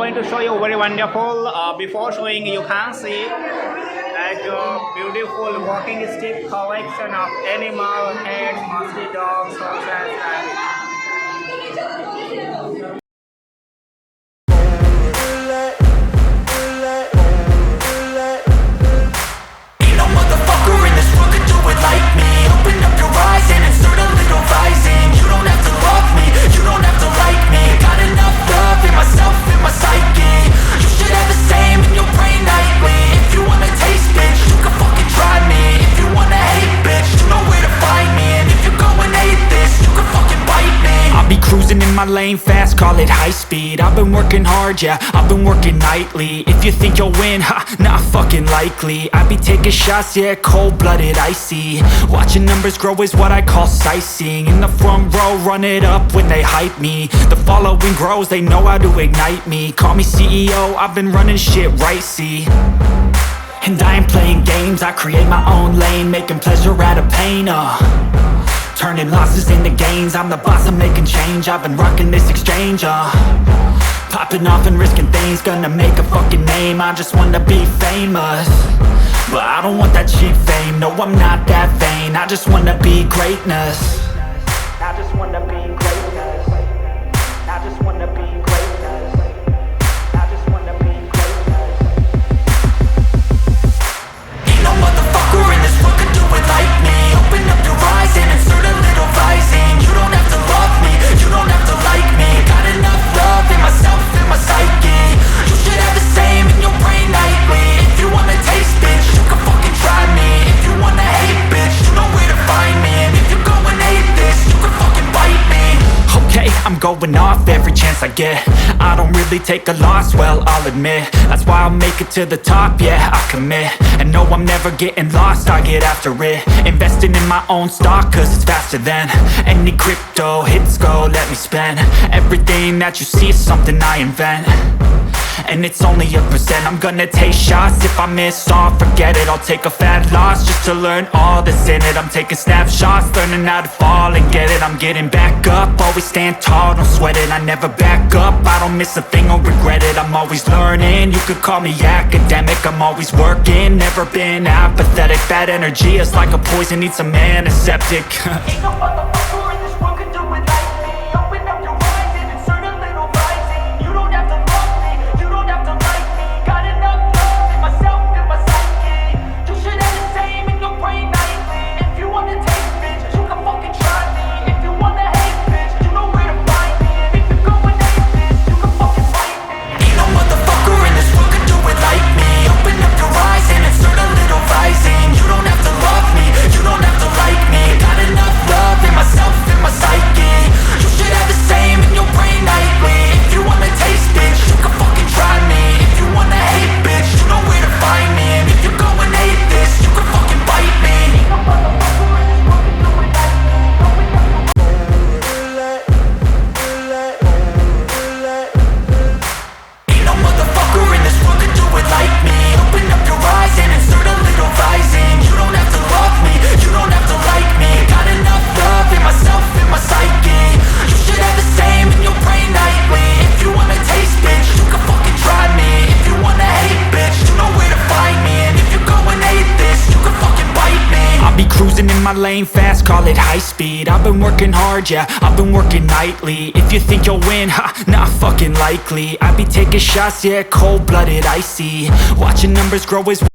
going to show you very wonderful. Before showing, you can see that beautiful walking stick collection of animal, cats, musky dogs, horses, and cruising in my lane fast, call it high speed. I've been working hard, yeah, I've been working nightly. If you think you'll win, ha, not fucking likely. I be taking shots, yeah, cold-blooded, icy. Watching numbers grow is what I call sightseeing. In the front row, run it up when they hype me. The following grows, they know how to ignite me. Call me CEO, I've been running shit right, see. And I ain't playing games, I create my own lane, making pleasure out of pain, turning losses into gains. I'm the boss, I'm making change. I've been rocking this exchange, popping off and risking things. Gonna make a fucking name. I just wanna be famous, but I don't want that cheap fame. No, I'm not that vain. I just wanna be greatness. I just wanna be greatness. I just wanna be greatness. I just wanna be greatness. Ain't no motherfucker in this world could do it like me. Open up your eyes and insert a little rising. You don't have to love me, you don't have to like me. Got enough love in myself, in my psyche. You should have the same in your brain nightly. If you wanna taste, bitch, you can fucking try me. If you wanna hate, bitch, you know where to find me. And if you're going hate this, you can fucking bite me. Okay, I'm going off every chance I get. I don't really take a loss, well, I'll admit. That's why I'll make it to the top, yeah, I commit. And no, I'm never getting lost, I get after it. Investing in my own stock, cause it's faster than any crypto hits go, let me spend. Everything that you see is something I invent, and it's only a percent. I'm gonna take shots, if I miss all, forget it. I'll take a fat loss just to learn all that's in it. I'm taking snapshots, learning how to fall and get it. I'm getting back up, always stand tall, don't sweat it. I never back up, I don't miss a thing or regret it. I'm always learning, you could call me academic. I'm always working, never been apathetic. Bad energy is like a poison, needs some antiseptic. Ain't no motherfucker in this world could do it like me. Open up your eyes and insert a little rising. You don't have to love me, you don't have to like me. Got enough love in myself, in my psyche. You should have the same in your brain nightly. If you wanna taste, bitch, you can fucking try me. If you wanna hate, bitch, you know where to find me. And if you're going hate this, you can fucking fight me. Ain't no motherfucker in this world could do it like me. Open up your eyes and insert a little rising. You don't have to love me, you don't have to like me. Got enough love in myself, in my psyche. You should have the same in your brain nightly. If you wanna taste, bitch, you can fucking try me. If you wanna hate, bitch, you know where to find me. And if you're going hate this, you can fucking bite me. Ain't no motherfucker in this world can do it like me. Open up your Ain't no motherfucker in this world can do it like me. Open up your eyes and insert a little rising. You don't have to love me, you don't have to like me. Got enough love in myself, in my psyche. You should have the same in your brain nightly. If you wanna taste, bitch, you can fucking try me. If you wanna hate, bitch, you know where to find me. And if you're going hate this, you can fucking bite me. I'll be cruising in my lane fast, call it high speed. I've been working hard, yeah, I've been working nightly. If you think you'll win, ha, not fucking likely. I be taking shots, yeah, cold-blooded, icy. Watching numbers grow is